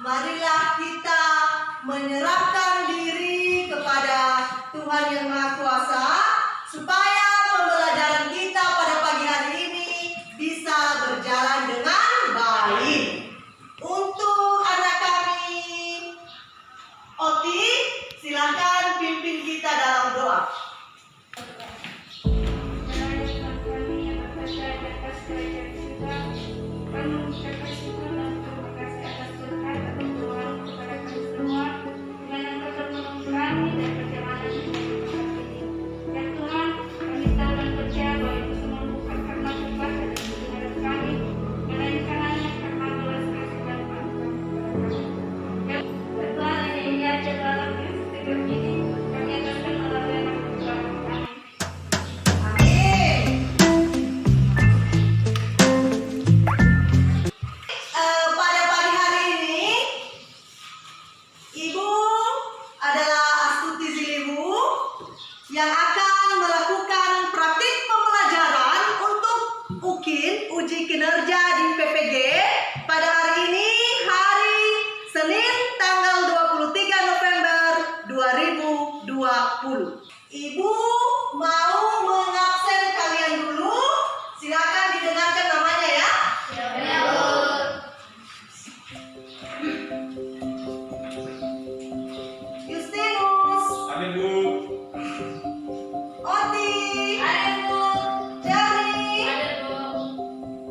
Marilah kita menyerahkan diri kepada Tuhan Yang Maha Kuasa supaya pembelajaran kita pada pagi hari ini bisa berjalan dengan baik. Untuk anak kami, Oti, silakan pimpin kita dalam doa. Yang akan melakukan praktik pembelajaran untuk uji kinerja di PPG pada hari ini, hari Senin tanggal 23 November 2020. Ibu mau mengabsen kalian dulu, silakan didengarkan namanya ya. Ya, Bu. Justinus. Amin, Bu. Oti, ada Bu. Jerry, ada Bu.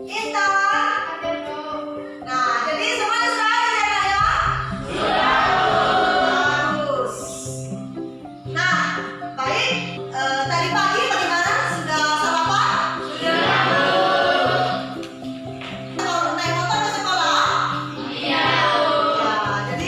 Intan, ada Bu. Nah, jadi semuanya sudah ada ya, Kak ya? Sudah, Bu. Bagus. Nah, baik. Tadi pagi bagaimana? Sudah sarapan? Sudah, Bu. Kalau naik motor ke sekolah? Iya, Bu. Ya, jadi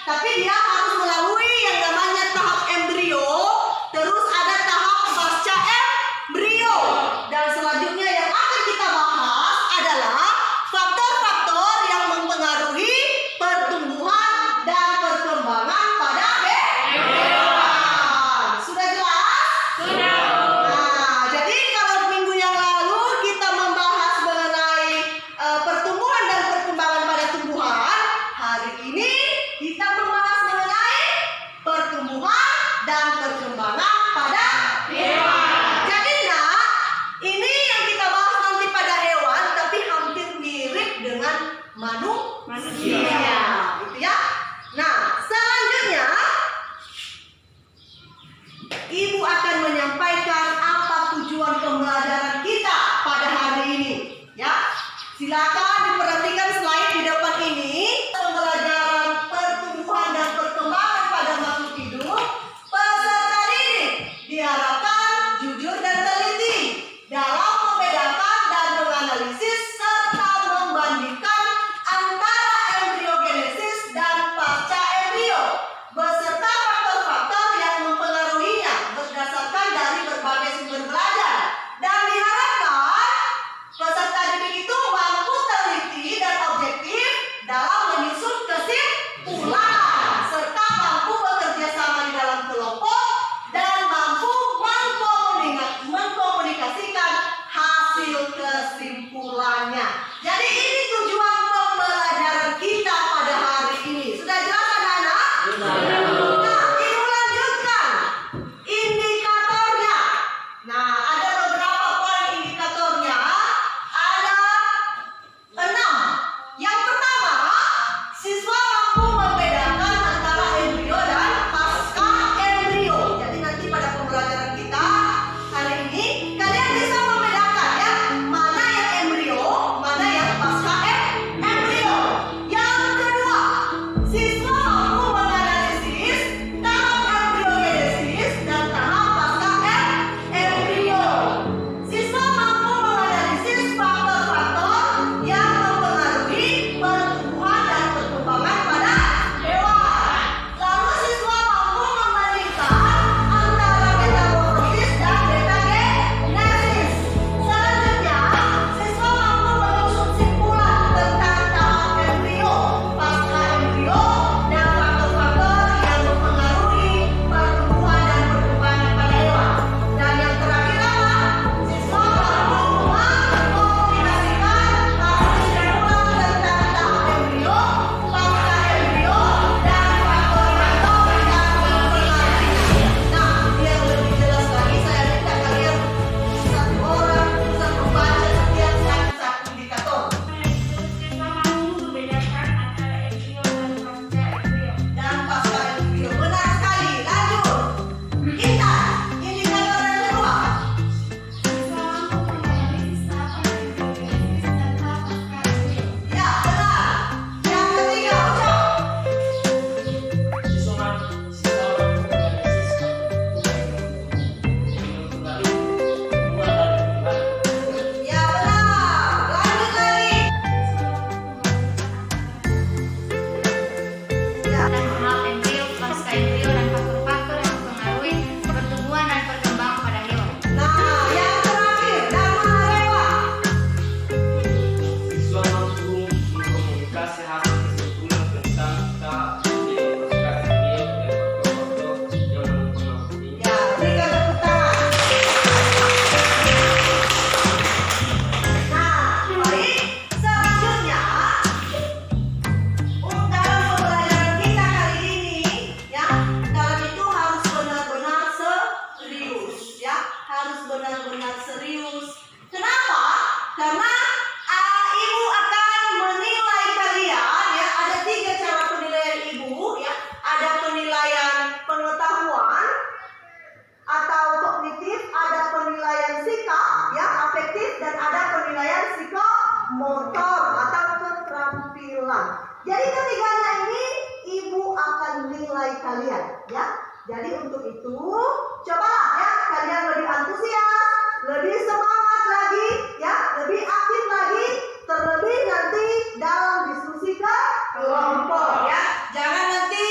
tapi dia harus melalui yang namanya tahap embrio, terus ada tahap pasca embrio. Dan selanjutnya yang akan kita bahas adalah faktor-faktor yang mempengaruhi pertumbuhan dan perkembangan pada hewan. Sudah jelas? Sudah. Nah, jadi kalau minggu yang lalu kita membahas mengenai pertumbuhan dan perkembangan pada tumbuhan, hari ini kita membahas mengenai pertumbuhan dan perkembangan pada hewan. Jadi nak, ini yang kita bahas nanti pada hewan, tapi hampir mirip dengan manusia. Gitu ya. Nah, selanjutnya Ibu akan menyampaikan apa tujuan pembelajaran kita pada hari ini. Ya, silakan diperhatikan slide di depan ini. Pembelajaran pertumbuhan dan perkembangan pada makhluk hidup. Peserta didik diharapkan jujur dan teliti dalam membedakan dan menganalisis serta membandingkan antara embriogenesis dan pasca embrio beserta faktor-faktor yang mempengaruhinya berdasarkan dari berbagai sumber belajar. Dan diharapkan peserta didik itu mampu teliti dan objektif dalam menyusun kesimpulan serta mampu bekerja sama di dalam kelompok dan mampu mengkomunikasikan hasil kesimpulannya. Jadi ini tujuan pembelajaran kita pada hari ini. Sudah jelas anak-anak? Nah, Ibu lanjutkan indikatornya. Nah, ada beberapa poin indikatornya. Ada 6. Yang pertama, siswa mampu membedakan antara embrio dan pasca embrio. Jadi nanti pada pembelajaran kita hari ini kalian bisa membedakan ya, mana yang embrio, mana yang pasca embrio. Yang kedua, siswa mampu menganalisis tahap embriogenesis dan tahap pasca embrio. Siswa mampu menganalisis faktor-faktor yang mempengaruhi pertumbuhan dan perkembangan pada hewan. Lalu siswa mampu membandingkan antara metamorfosis dan metagenesis. Selanjutnya, siswa mampu menyusun kesimpulan tentang tahap embrio, pasca embrio, dan faktor-faktor yang mempengaruhi pertumbuhan dan perkembangan pada hewan. Dan yang terakhir apa? Siswa mampu mengkomunikasikan hasil kesimpulan tentang tahap embrio, pasca embrio, dan faktor-faktor yang mempengaruhi. Nah, biar lebih jelas lagi, saya minta kalian satu orang bisa membaca setiap satu indikator. Dan pasca embrio. Benar sekali. Lanjut. Kita indikator yang kedua. Ya, benar. Yang ketiga, ucap. Ya, benar. Lanjut lagi. Ya. Dan tahap embrio, pasca embrio, dan faktor-faktor yang mempengaruhi pertumbuhan dan perkembangan pada hewan. Nah, yang terakhir, Dharma Rewa. Siswa mampu mengkomunikasi hasil kesimpulan tentang tahap embriogenesis dan faktor-faktor yang mempengaruhi. Ya, berikan tepuk tangan. Nah, baik. Selanjutnya, dalam pembelajaran kita kali ini, ya, kalian itu harus benar-benar serius, ya, harus benar-benar serius. Kenapa? Karena Ibu akan menilai kalian, ya, ada 3 cara penilaian Ibu, ya, ada penilaian pengetahuan atau kognitif, ada penilaian sikap, ya, afektif, dan ada penilaian psikomotor atau keterampilan. Jadi ketiganya ini Ibu akan nilai kalian, ya. Jadi untuk itu, cobalah ya kalian lebih antusias, lebih semangat lagi, ya, lebih aktif lagi, terlebih nanti dalam diskusi kelompok, ya. Jangan nanti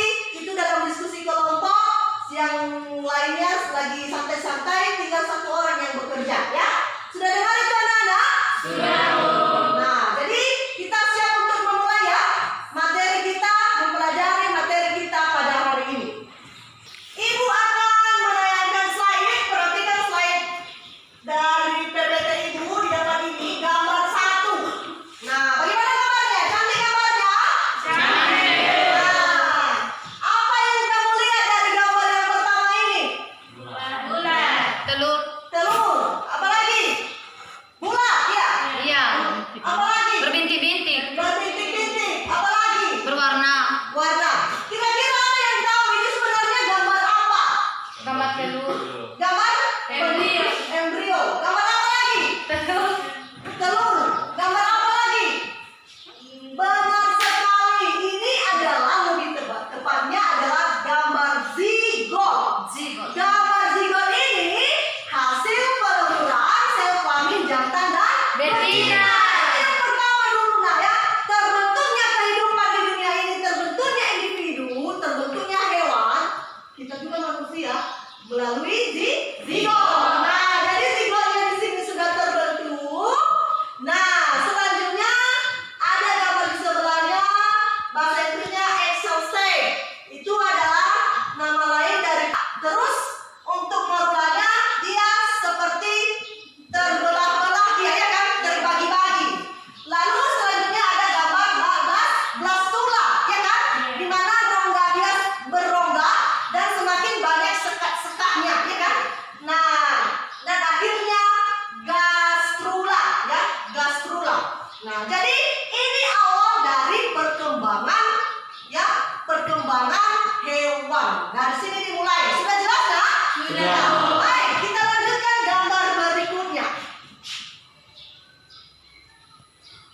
perkembangan hewan. Dari sini dimulai. Sudah jelas ya? Sudah. Baik, kita lanjutkan gambar berikutnya.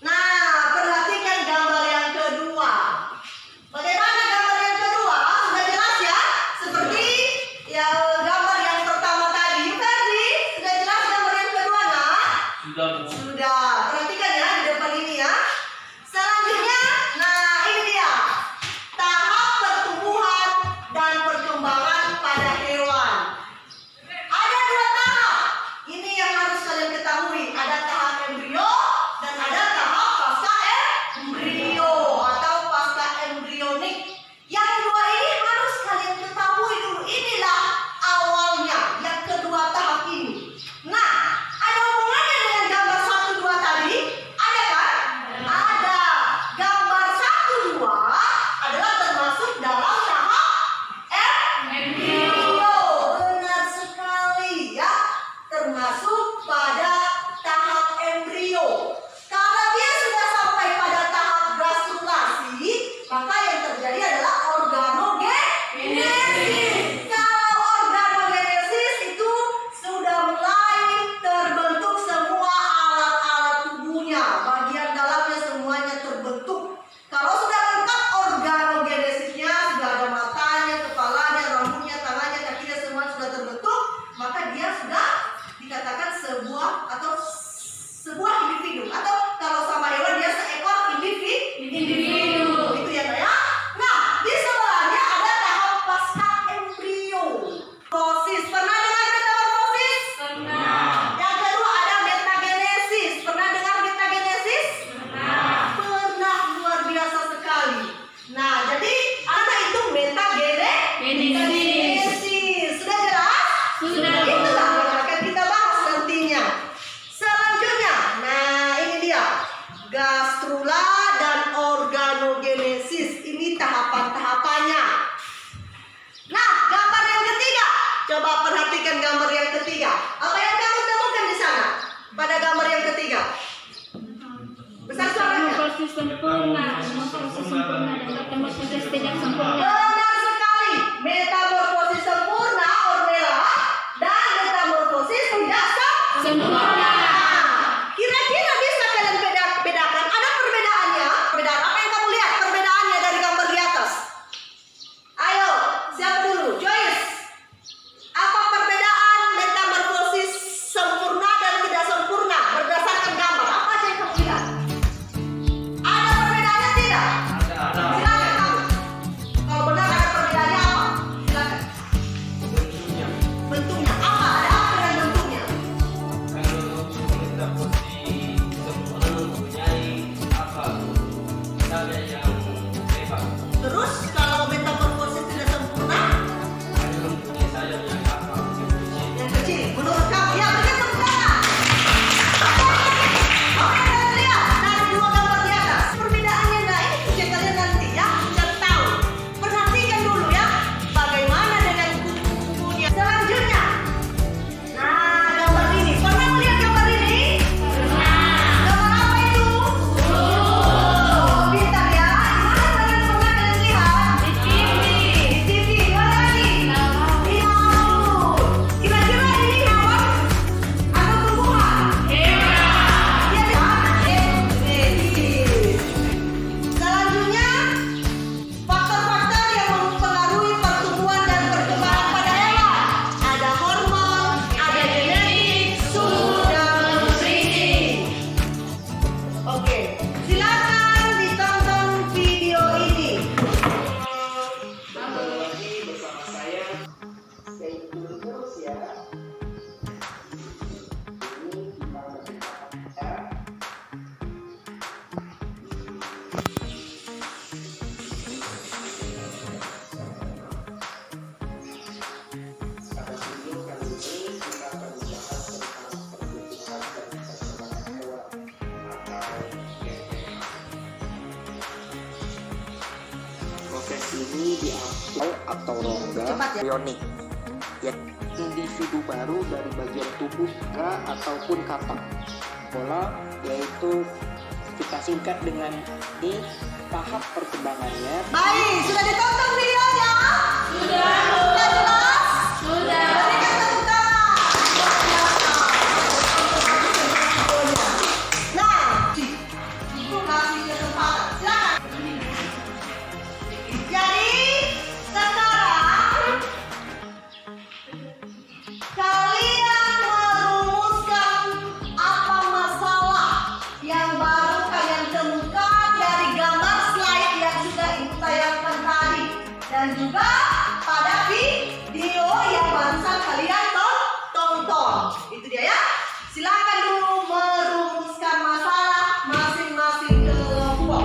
Nah, perhatikan gambar yang kedua. Bagaimana gambar yang kedua? Sudah jelas ya? Seperti ya gambar yang pertama tadi. Ferdi, sudah jelas gambar yang kedua nak? Sudah, Bu. Sudah. Perhatikan ya di depan ini ya. Selanjutnya, nah ini dia. Tahap pertumbuhan dan perkembangan pada hewan. Ada 2 tahap. Ini yang harus kalian ketahui. Ada tahap embrio dan ada tahap pasca embrio atau pasca embrionik. Yang dua ini harus kalian ketahui dulu. Inilah awalnya yang kedua tahap ini. Nah, ada hubungannya dengan gambar 1, 2 tadi? Ada kan? Ada. Gambar 1, 2 adalah termasuk dalam tahap embrio. Benar sekali ya. Termasuk pada tahap embrio. Kalau dia sudah sampai pada tahap gastrulasi, maka yang terjadi adalah organogenesis. Kalau organogenesis itu sudah mulai terbentuk semua alat-alat tubuhnya, bagian dalamnya semuanya terbentuk. Kalau sudah lengkap organogenesisnya, sudah ada matanya, kepalanya, rambutnya, tangannya, kakinya, semua sudah terbentuk, maka dia sudah dikatakan sebuah individu, atau kalau sama hewan dia seekor individu. Itu ya Nak ya. Nah, di sebelahnya ada tahap pasca embrio. Metamorfosis. Pernah dengar metamorfosis? Pernah. Yang kedua ada metagenesis. Pernah dengar metagenesis? Pernah, luar biasa sekali. Nah, jadi ada itu metagenesis. Sudah jelas? Sudah. Itulah yang akan kita bahas nantinya. Selanjutnya, nah ini dia gastrula dan organogenesis. Ini tahapan-tahapannya. Nah, gambar yang ketiga. Coba perhatikan gambar yang ketiga. Apa yang kamu temukan di sana? Pada gambar yang ketiga. Besar suaranya. Metamorfosis sempurna. Metamorfosis sempurna dan metamorfosis tidak sempurna. Benar sekali. Metamorfosis sempurna, Ornella, dan metamorfosis tidak Sempurna. Kira-kira bisa kalian bedakan? Ada perbedaannya? Perbedaan apa yang kamu lihat? Perbedaannya dari gambar di atas. Ayo, siapa dulu? Joyce. Apa perbedaan metamorfosis sempurna dan tidak sempurna berdasarkan gambar? Apa aja yang kamu lihat? Ada perbedaannya tidak? Ada. Silakan kamu. Kalau benar ada perbedaannya apa? Silakan. Bentuknya. Bentuknya apa? Ada apa dengan bentuknya? Kalau kita posisi sempurna mempunyai akal. Misalnya yang lebar. Terus kalau metamorfosis tidak sempurna, Ada mempunyai sayap yang akal. yang kecil. Menurut kamu ya begitu bukan? Oke, kalian lihat dari 2 gambar di atas. Perbedaannya nah ini tujuan kalian nanti ya biar tahu. Perhatikan dulu ya bagaimana dengan kuku-kukunya. Selanjutnya, nah gambar ini. Pernah melihat gambar ini? Gambar apa itu? Oh, bintang ya. Di mana kalian pernah kalian lihat? Di TV. Di TV. Di mana lagi? Di laut. Kira-kira ini hewan atau tumbuhan? Hewan. Iya kan? Selanjutnya, faktor-faktor yang mempengaruhi pertumbuhan dan perkembangan pada hewan. Ada hormon, ada genetik, suhu, dan nutrisi. Oke, silakan ditonton video ini. Kembali lagi bersama saya terus ya. Ini kita ya. Pada video kali ini kita akan membahas tentang pertumbuhan dan perkembangan hewan atau genetik. Proses ini diambil atau rongga Cepat ya. embrionik, yaitu individu baru dari bagian tubuh ataupun katak. Pola yaitu kita singkat dengan ini tahap perkembangannya. Baik, sudah ditonton video dan juga pada video yang barusan kalian tonton. Itu dia ya. Silakan dulu merumuskan masalah masing-masing kelompok.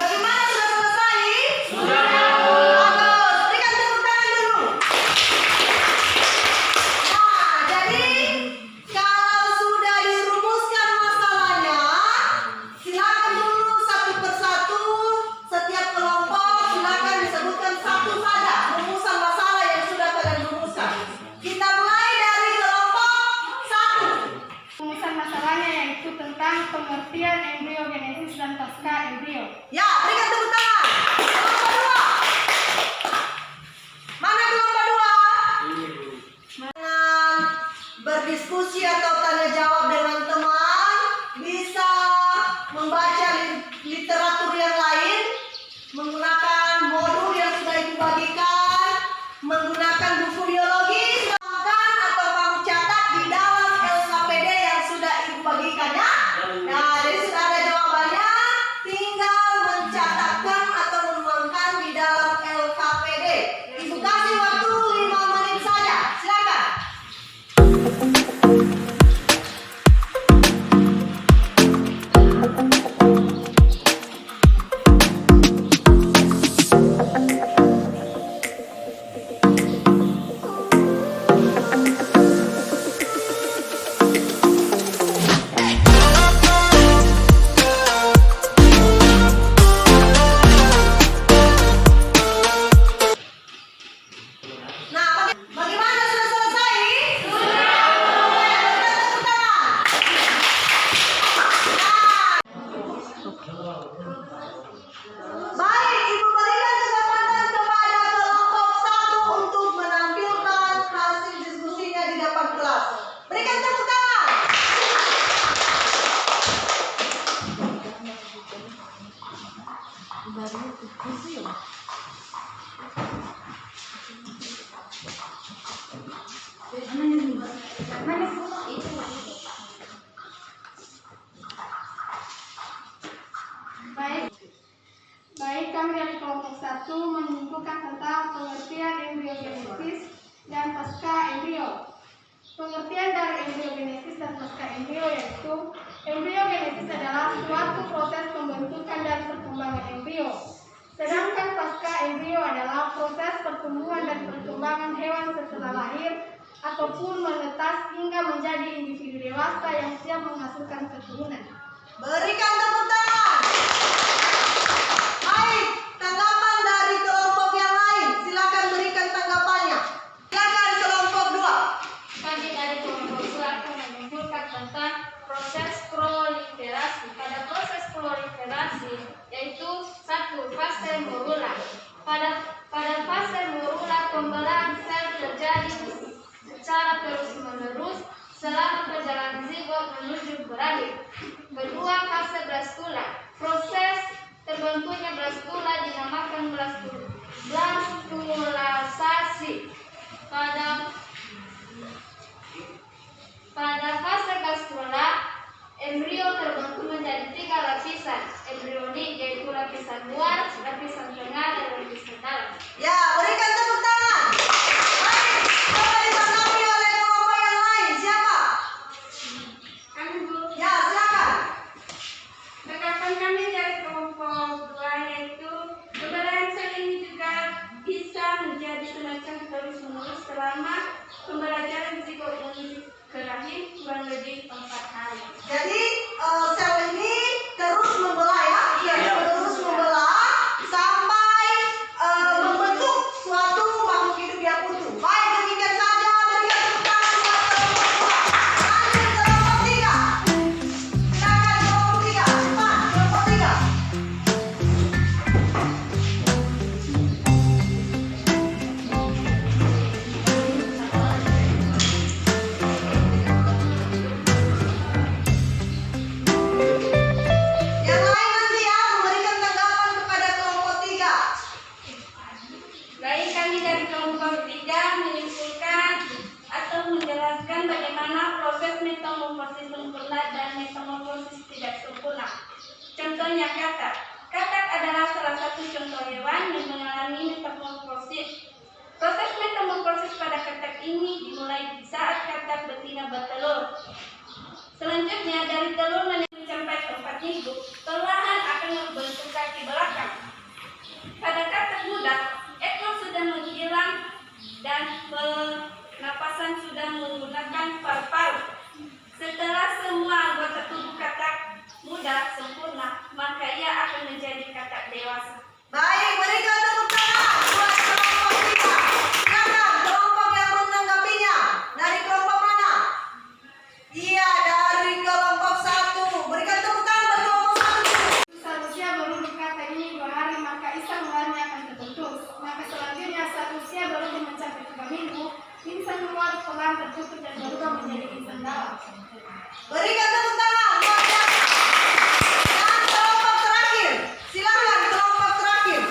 Bagaimana, sudah selesai? Sudah. Bagus, berikan tepuk tangan dulu. Nah, jadi kalau sudah dirumuskan masalahnya, silakan dulu satu persatu setiap kelompok silakan disebutkan satu saja rumusan masalah yang sudah kalian rumuskan. Kita mulai dari kelompok 1. Rumusan masalahnya yaitu tentang pengertian embriogenesis dan pasca embrio. Ya, berikan tepuk tangan. Kelompok 2. Mana kelompok 2? Dengan berdiskusi atau tanya jawab dengan teman, bisa membaca literatur yang lain, menggunakan modul yang sudah ibu bagikan, menggunakan buku biologi, silahkan, atau kamu catat di dalam LKPD yang sudah ibu bagikannya. Nah, jadi sudah ada jawabannya, tinggal mencatatkan atau menuangkan di dalam LKPD. Ibu kasih waktu 5 menit saja, silakan. Nah, bagaimana, sudah selesai? Sudah. Tepuk tangan. Baik, ibu berikan kesempatan kepada kelompok 1 untuk menampilkan hasil diskusinya di depan kelas. Berikan tepuk tangan. Baik, kami dari kelompok 1 menyimpulkan tentang pengertian embriogenesis dan pasca embrio. Pengertian dari embriogenesis dan pasca embrio yaitu embriogenesis adalah suatu proses pembentukan dan perkembangan embrio. Sedangkan pasca embrio adalah proses pertumbuhan dan perkembangan hewan setelah lahir ataupun menetas hingga menjadi individu dewasa yang siap menghasilkan keturunan. Berikan tepuk tangan. Baik, tanggapan dari kelompok yang lain. Silakan berikan tanggapannya. Silakan kelompok 2. Kami dari kelompok 2 akan menyimpulkan tentang proses proliferasi. Pada proses proliferasi yaitu 1. Fase morula. Pada fase morula pembelahan sel terjadi secara terus-menerus selama perjalanan zigot menuju berakhir. Kedua, fase blastula. Proses terbentuknya blastula dinamakan blastulasasi. Pada fase blastula, embrio terbentuk menjadi 3 lapisan embrionik, yaitu lapisan luar, lapisan tengah, dan lapisan dalam. Ya, berikan tepuk tangan. Baik, coba ditanggapi oleh kelompok yang lain. Siapa? Kami Bu, Ya, silakan. tanggapan kami dari kelompok 2 yaitu pembelahan sel ini juga bisa menjadi semacam terus-menerus selama pembelajaran zigot menuju ke rahim kurang lebih 4 hari. Jadi sel ini terus membelah ya, terus membelah Contohnya katak. Katak adalah salah satu contoh hewan yang mengalami metamorfosis. Proses metamorfosis pada katak ini dimulai di saat katak betina bertelur. Selanjutnya dari telur mencapai 4 minggu, perlahan akan membentuk kaki belakang. Pada katak muda, ekor sudah menghilang dan pernapasan sudah menggunakan paru-paru. Setelah semua anggota tubuh katak muda sempurna, maka ia akan menjadi katak dewasa. Baik, berikan tepuk tangan buat kelompok kita. Silakan kelompok yang menanggapinya. Dari kelompok mana? Iya, dari kelompok 1. Berikan tepuk tangan buat kelompok 1. Saat usia berumur kata ini 2 hari, maka insang ularnya akan terbentuk. Maka selanjutnya saat usia berumur mencapai 3 minggu, insang luar pelan tertutup dan berubah menjadi insang dalam. Berikan tepuk tangan buat yang dan kelompok terakhir. Silakan kelompok terakhir.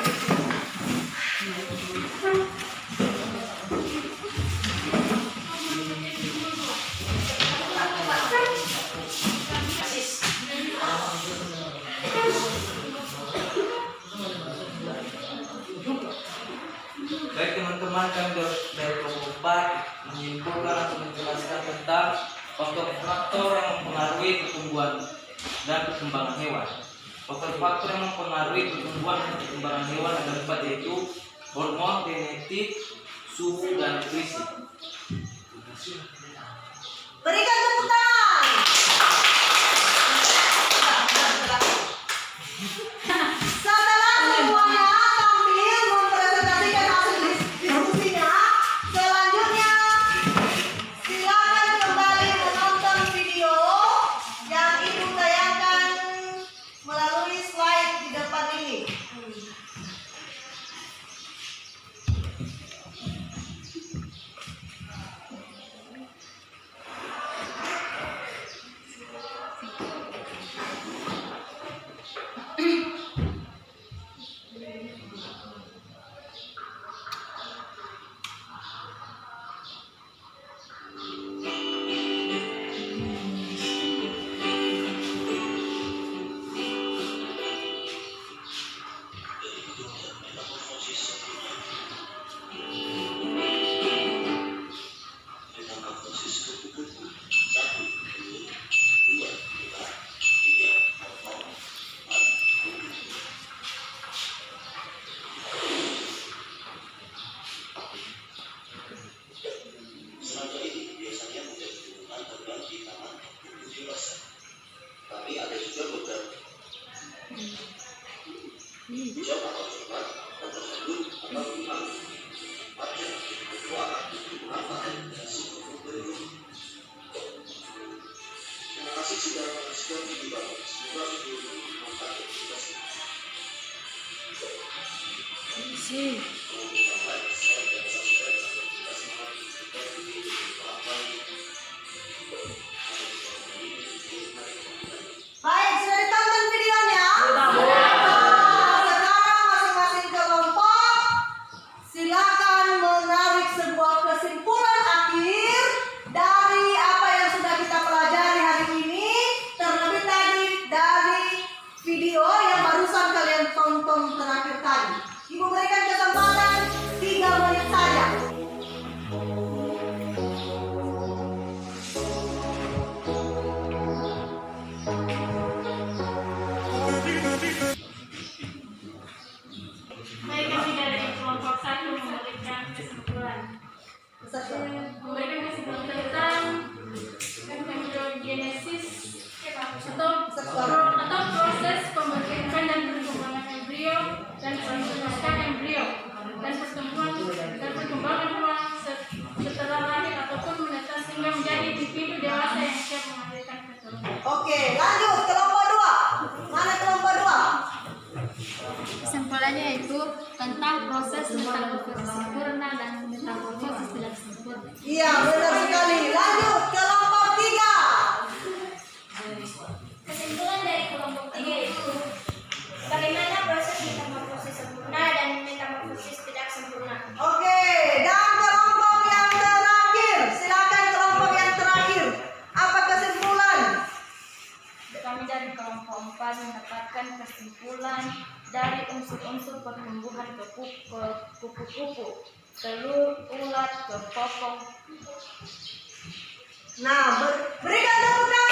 Baik teman-teman, kami dari kelompok 4 menyimpulkan atau menjelaskan tentang faktor-faktor yang mempengaruhi pertumbuhan dan perkembangan hewan. Faktor-faktor yang mempengaruhi pertumbuhan dan perkembangan hewan ada 4, yaitu hormon, genetik, suhu, dan nutrisi. Berikan tepuk tangan. Setelah semuanya tampil mempresentasikan hasil diskusinya, selanjutnya silakan kembali menonton video yang Ibu tayangkan melalui slide di depan ini. Baik, sudah ditonton videonya? Nah, sekarang masing-masing kelompok silakan menarik sebuah kesimpulan akhir dari apa yang sudah kita pelajari hari ini, terlebih tadi dari video yang barusan kalian tonton terakhir tadi. Ibu berikan kesempatan 3 menit saja. Baik, kami dari kelompok 1 memberikan kesimpulan. Memberikan kesimpulan tentang embryogenesis atau proses pembentukan dan perkembangan embrio dan pasca embrio dan perkembangan hewan setelah lahir ataupun menetas hingga menjadi individu dewasa yang siap melahirkan keturunan. Oke, lanjut kelompok 2. Mana kelompok 2? Kesimpulannya yaitu tentang proses metamorfosis sempurna dan metamorfosis tidak sempurna. Iya, benar sekali. Lanjut kelompok 3. Kesimpulan dari kelompok 3 yaitu bagaimana proses metamorfosis sempurna dan metamorfosis tidak sempurna. Oke, dan kelompok yang terakhir. Silakan kelompok yang terakhir. Apa kesimpulan? Kami dari kelompok keempat mendapatkan kesimpulan dari unsur-unsur pertumbuhan ke kupu-kupu, telur, ulat, ke popok. Nah, berikan tepuk tangan